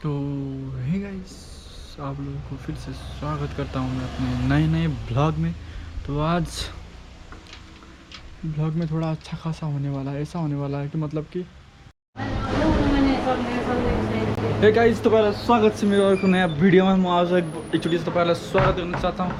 तो hey guys, आप लोगों को फिर से स्वागत करता हूँ मैं अपने नए ब्लॉग में। तो आज ब्लॉग में थोड़ा अच्छा खासा होने वाला है, ऐसा होने वाला है कि मतलब कि हे गाइस, तपाईँलाई स्वागत छ मेरो अर्को नयाँ भिडियोमा। म आज एकचोटि तपाईँलाई स्वागत गर्न चाहता हूँ।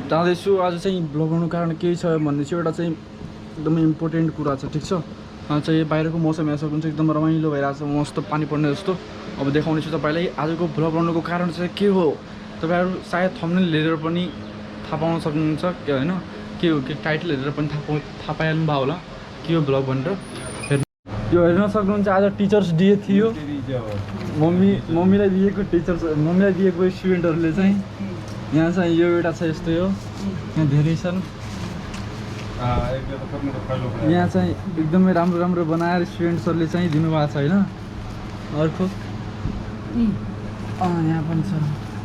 जाँदैछु आज चाहिँ ब्लग गर्नु कारण के छ भन्ने चाहिँ एउटा चाहिँ एकदमै इम्पोर्टेन्ट कुरा छ, ठिक छ। चाहिँ बाहिरको मौसम हेर्न सक्नुहुन्छ, एकदम रमाइलो भइरहेछ, मस्त पानी पर्ने जस्तो। अब देखाउने छु तपाईँलाई आजको भ्लग बनाउनुको कारण चाहिँ के हो। तपाईँहरू सायद थम्बनेल हेरेर पनि थाहा पाउन सक्नुहुन्छ के होइन, के हो, के टाइटल हेरेर पनि थाहा पाइहाल्नु भयो होला के हो भ्लग भनेर। यो हेर्न सक्नुहुन्छ, आज टिचर्स डे थियो। मम्मीलाई दिएको स्टुडेन्टहरूले चाहिँ यहाँ चाहिँ यो एउटा छ, यस्तो हो, यहाँ धेरै छन्। यहाँ चाहिँ एकदमै राम्रो राम्रो बनाएर स्टुडेन्ट्सहरूले चाहिँ दिनुभएको छ होइन। अर्को यहाँ पनि छ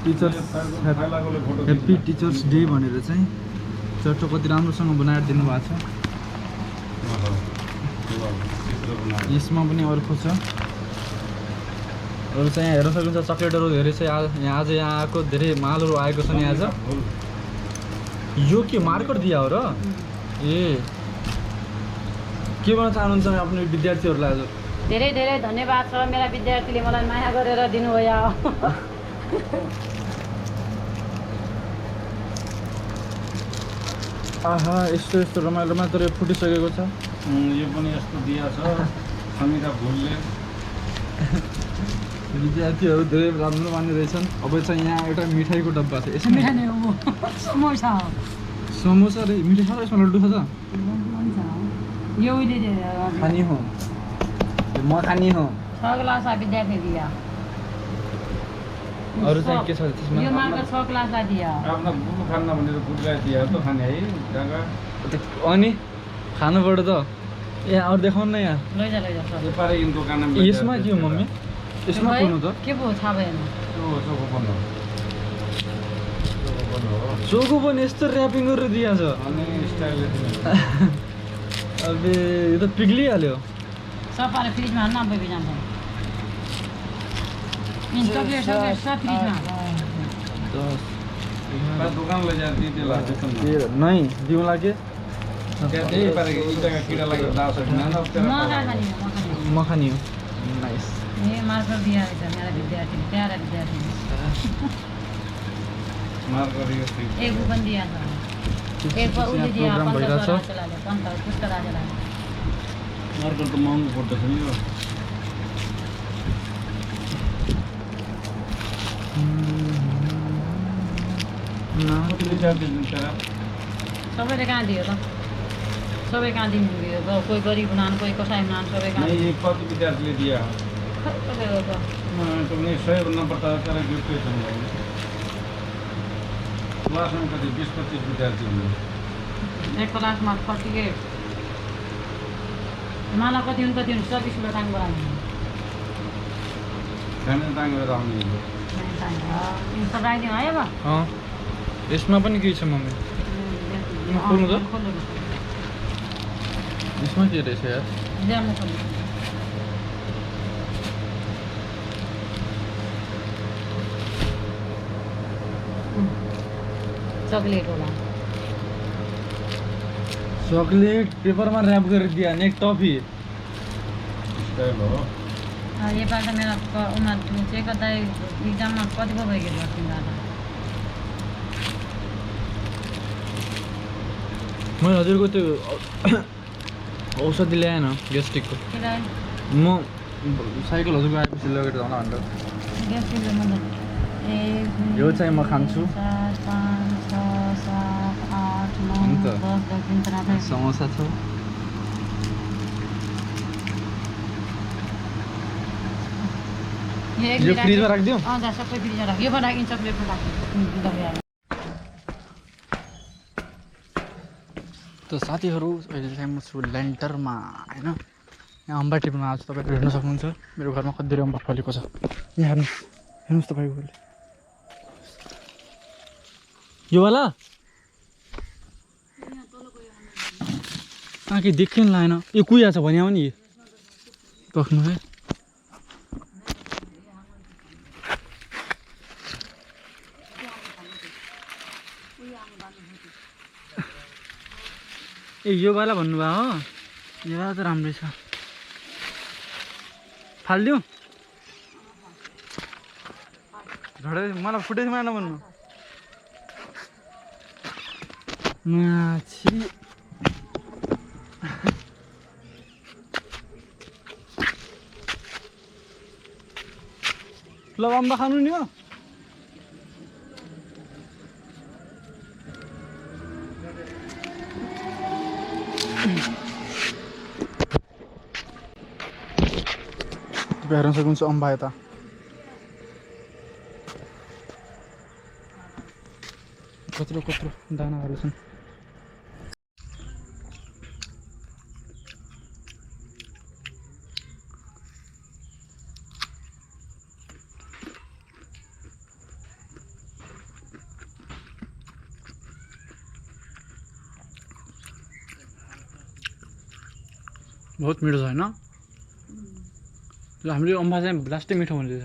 टिचर्स ह्याप्पी टिचर्स डे भनेर चाहिँ चर्च कति राम्रोसँग बनाएर दिनुभएको छ। यसमा पनि अर्को छ, अरू चाहिँ यहाँ हेर्न सक्नुहुन्छ चक्लेटहरू धेरै छ। आज यहाँ आएको धेरै मालहरू आएको छन्। आज यो के मार्कर दिया हो र? ए के भन्न चाहनुहुन्छ आफ्नो विद्यार्थीहरूलाई? आज धेरै धेरै धन्यवाद छ, मेरा विद्यार्थीले मलाई माया गरेर दिनुभयो। आहा, यस्तो यस्तो रमाइलो मात्र फुटिसकेको छ। यो पनि यस्तो दिया छ समीरा भुलले। विद्यार्थीहरू धेरै राम्रो मान्ने रहेछन्। अब चाहिँ यहाँ एउटा मिठाईको डब्बा छ, यसमा समोसा समोसा रे, मिठाई छ, यसमा लड्डु छ त। यो खानी हो, म खानी हो। 6 क्लासका विद्यार्थी दिया। अरू चाहिँ के छ त्यसमा? यो मार्कर 6 क्लासलाई दिया। आफ्ना बुबु खान्न भनेर बुबुलाई दिया त खाने है जग्गा। अनि खानुपर्छ त। ए अरू देखाउनु न यहाँ। लैजा यो पारे इनको कानमा यसमा के हो मम्मी? यसमा कुन हो त? के पो थाहा भएन। चोकोपन हो। चोको पनि यस्तो ऱ्यापिङ गरेर दिया छ। अनि स्टाइलले अबे यो त पिग्लिहाल्यो। सब पारे फ्रिजमा हाल्न बेबी जान्छ। इन चकलेट सब फ्रिजमा। दोकान ले जाती थी लाते थे नहीं दिउँ लाग्यो। कहते ही पर ये जगह कीड़ा लगा दाव सकना ना मखानी हो। नाइस। ये मार्कर दिया है मेरा विद्यार्थी, प्यारा विद्यार्थी। मार्कर ये ठीक। एक कूपन दिया था। एक पर उल्टी दिया, 15 चला ले, 15 कुछ करा चला। मार्कर तो महंगो पड़ता है यो। ना कितने जाते हैं तेरा? सबैले कहाँ दियो त? सबै कहाँ दिनुभयो? कोही गरिब हुनान्, कोही कसै हुनान्, सबै कहाँ? नहीं एक कति विद्यार्थीले दिया। कसले हो त? तुमने 100 बनना पड़ता है तेरा गिफ्ट है तुमने। क्लास में कति 20-25 विद्यार्थी होंगे। एक क्लासमा 48। माला कति हुन् 24 किलो टाङ बनाउनु। खाने तांगेर आउने हो। इन सब राखिदिउँ है अब? यसमा पनि के छ मम्मी? खोल्नु त? यसमा के रहेछ यार? ल्याउनु खोल्नु। चकलेट होला। चकलेट पेपरमा ऱ्याप गरेर दिया, नेक टफी। स्टाइल हो। नेपाल त मेरो उनीहरू चाहिँ कतै इक्जाममा कति पो भइगयो तिमीहरू? मैले हजुरको त्यो औषधि ल्याएन ग्यास्ट्रिकको। म साइकल हजुरको आएपछि लगेर जाउँ भनेर। यो चाहिँ म खान्छु। 4 5 6 7 8 9 10 समोसा छ। यो फ्रिजमा राखिदिउँ? जा सबै फ्रिजमा राख। यो बनाइन् चकलेट राख। त साथीहरू अहिले चाहिँ म छु ल्यान्टरमा होइन। यहाँ अम्बा टिप्नु आज तपाईँहरू हेर्न सक्नुहुन्छ। मेरो घरमा कति धेरै अम्बा फलेको छ। यहाँ हेर्नुहोस् तपाईँको यो वाला के देखिन लाएन। यो कुया छ भने नि पक्नु है। ए यो वाला भन्नुभयो हो यो वाला त राम्रै छ फालिदिउँ झडै मलाई फुटेजमा नभन्नु माछी ल अम्बा खानु नि हो हेर्न सक्नुहुन्छ अम्बा यता कत्रो कत्रो दानाहरू छन् बहुत मिठो छ होइन हाम्रो अम्बा चाहिँ लास्टै मिठो हुँदैछ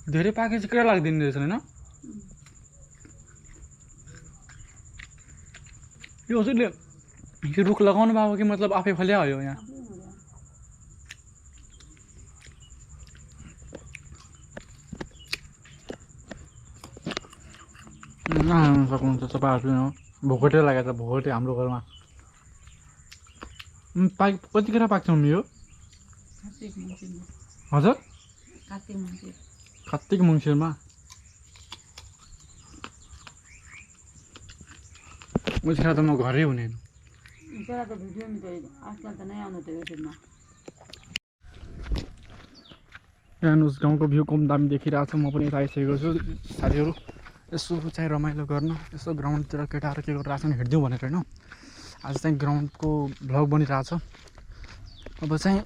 धेरै पाके चाहिँ किरा लाग्दैन रहेछ होइन यो हजुरले यो रुख लगाउनु भएको कि मतलब आफै फल्या हो यहाँ सक्नुहुन्छ तपाईँहरूले भोगटे लागेको छ भोगटे हाम्रो घरमा कतिखेर पाक्छ मम्मी यो हजुर कार्तिक मङ्सिरमा उतिखेर त म घरै हुने हेर्नुहोस् गाउँको भ्यू कम दामी देखिरहेको छ म पनि यता आइसकेको छु साथीहरू यसो चाहिँ रमाइलो गर्न यसो ग्राउन्डतिर केटाहरू के गरेर आछन् हिँड्दिउँ भनेर होइन आज चाहिँ ग्राउन्डको भ्लग बनिरहेछ अब चाहिँ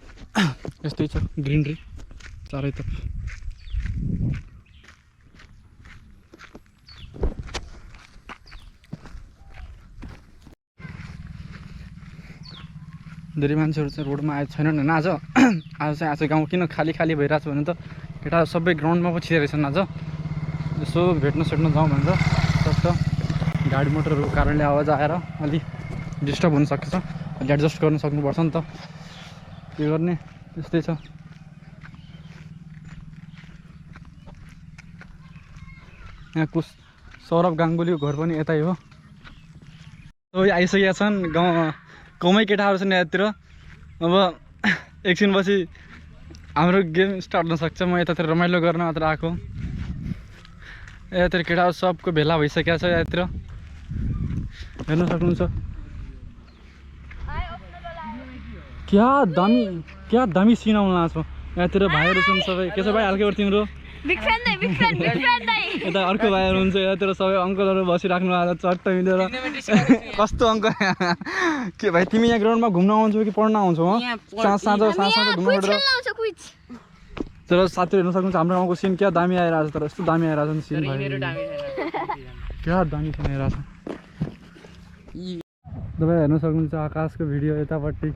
यस्तै छ ग्रिनरी चारैतर्फ धेरै मान्छेहरू चाहिँ रोडमा आएको छैनन् होइन आज आज गाउँ किन खाली खाली भइरहेको छ भने त केटाहरू सबै ग्राउन्डमा पो छिरेछन् आज यसो भेट्न सेट्न जाउँ भनेर सक्छ गाडी मोटरहरूको कारणले आवाज आएर अलिक डिस्टर्ब हुनसक्छ अलि एडजस्ट गर्न सक्नुपर्छ नि त के गर्ने त्यस्तै छ यहाँको सौरभ गाङ्गुलीको घर पनि यतै हो सबै आइसकेका छन् गाउँमै केटाहरू छन् यतातिर अब एकछिनपछि हाम्रो गेम स्टार्ट हुनसक्छ म यतातिर रमाइलो गर्न मात्र आएको यतातिर केटाहरू सबको भेला भइसकेको छ यतातिर हेर्न सक्नुहुन्छ क्या दामी सिन आउनु लाग्छ यतातिर भाइहरू छन् सबै के छ भाइ हल्के तिम्रो यता अर्को भाइहरू हुन्छ यतातिर सबै अङ्कलहरू बसिराख्नु भएको चट्ट मिलेर कस्तो अङ्कल के भाइ तिमी यहाँ ग्राउन्डमा घुम्न आउँछौ कि पढ्न आउँछौ साँझ घुम्न तर साथीहरू हेर्न सक्नुहुन्छ हाम्रो गाउँको सिन क्या दामी आइरहेको छ तर यस्तो दामी आइरहेको छ नि सिन क्या दामी सिन आइरहेको छ तपाईँ हेर्न सक्नुहुन्छ आकाशको भिडियो यतापट्टि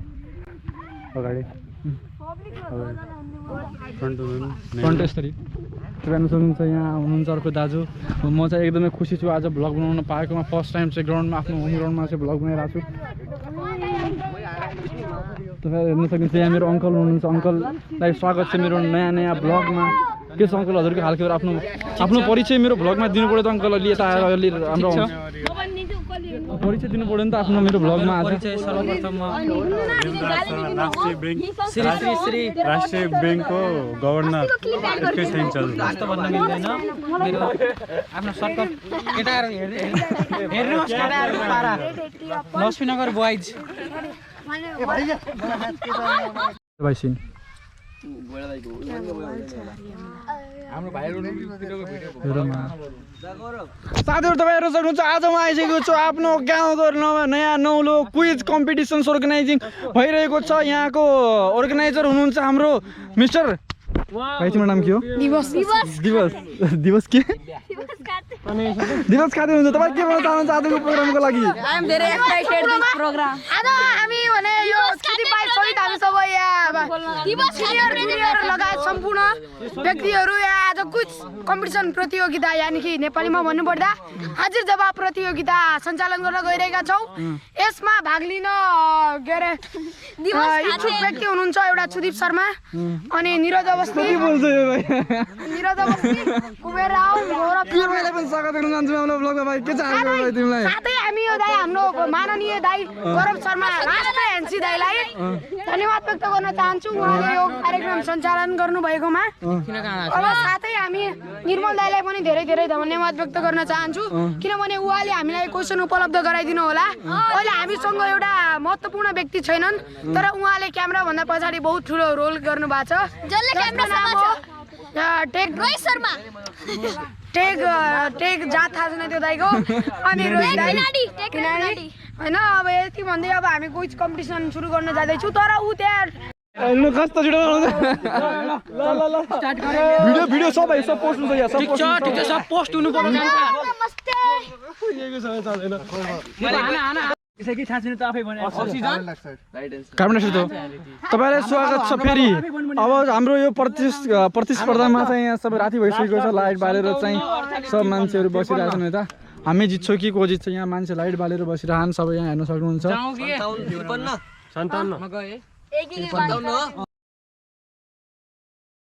अगाडि फ्रन्ट यसरी तपाईँ हेर्न सक्नुहुन्छ यहाँ हुनुहुन्छ अर्को दाजु म चाहिँ एकदमै खुसी छु आज भ्लग बनाउन पाएकोमा फर्स्ट टाइम चाहिँ ग्राउन्डमा आफ्नो होम ग्राउन्डमा चाहिँ भ्लग बनाइरहेको छु तपाईँ हेर्न सक्नुहुन्छ यहाँ मेरो अङ्कल हुनुहुन्छ अङ्कललाई स्वागत छ मेरो नयाँ भ्लगमा के छ अङ्कल हजुरको हालको आफ्नो परिचय मेरो भ्लगमा दिनु पऱ्यो त अङ्कल अलि यता आएर अलि राम्रो परिचय दिनु पऱ्यो नि त आफ्नो मेरो भ्लगमा आज सर्वप्रथम राष्ट्रिय ब्याङ्कको गभर्नर जस्तो भन्न मिल्दैन मेरो आफ्नो सर्कल केटाहरू हेर्नुहोस् केटाहरूको पारा लक्ष्मीनगर बोइज भाइ सिन साथीहरू तपाईँ हेर्न सक्नुहुन्छ आज म आइसकेको छु आफ्नो गाउँको नयाँ नौलो क्विज कम्पिटिसन्स अर्गनाइजिङ भइरहेको छ यहाँको अर्गनाइजर हुनुहुन्छ हाम्रो मिस्टर भाइ तिम्रो नाम के हो दिवस के दिवस खाते हुन्छ तपाईँ के भन्न चाहनुहुन्छ आजको प्रोग्रामको लागि सिनियर जुनियर लगायत सम्पूर्ण व्यक्तिहरू यहाँ आज कुछ कम्पिटिसन प्रतियोगिता यानि कि नेपालीमा भन्नुपर्दा हाजिर जवाब प्रतियोगिता सञ्चालन गर्न गइरहेका छौँ। यसमा भाग लिन के अरे इच्छुक व्यक्ति हुनुहुन्छ एउटा सुदीप शर्मा अनि निरज अवस्थी कुबेर राव गौरव मैले पनि स्वागत गर्न चाहन्छु हाम्रो ब्लगमा भाइ के चाहन्छ भाइ तिमीलाई साथै हामी यो दाइ हाम्रो माननीय दाइ गौरव शर्मा राष्ट्र एनसी दाइलाई धन्यवाद व्यक्त गर्न चाहन्छु उहाँले यो कार्यक्रम सञ्चालन गर्नुभएकोमा। अब साथै हामी निर्मल दाइलाई पनि धेरै धेरै धन्यवाद व्यक्त गर्न चाहन्छु किनभने उहाँले हामीलाई क्वेसन उपलब्ध गराइदिनु होला। अहिले हामीसँग एउटा महत्त्वपूर्ण व्यक्ति छैनन् तर उहाँले क्यामेरा भन्दा पछाडि बहुत ठुलो रोल गर्नु भएको छ। टेक जात थाहा छैन त्यो दाइको अनि होइन। अब यति भन्दै अब हामी क्विज कम्पिटिसन सुरु गर्न जाँदैछु तर ऊ त्यहाँ कस्तो छिटो भिडियो सब पोस्ट हुन्छ यहाँ सब पोस्ट हुनु पर्छ। तपाईँलाई स्वागत छ फेरि। अब हाम्रो यो प्रतिस्पर्धामा चाहिँ यहाँ सबै राति भइसकेको छ। लाइट बालेर चाहिँ सब मान्छेहरू बसिरहेको छन् यता। हामी जित्छौँ कि को जित्छ यहाँ मान्छे लाइट बालेर बसिरहन् सबै यहाँ हेर्न सक्नुहुन्छ।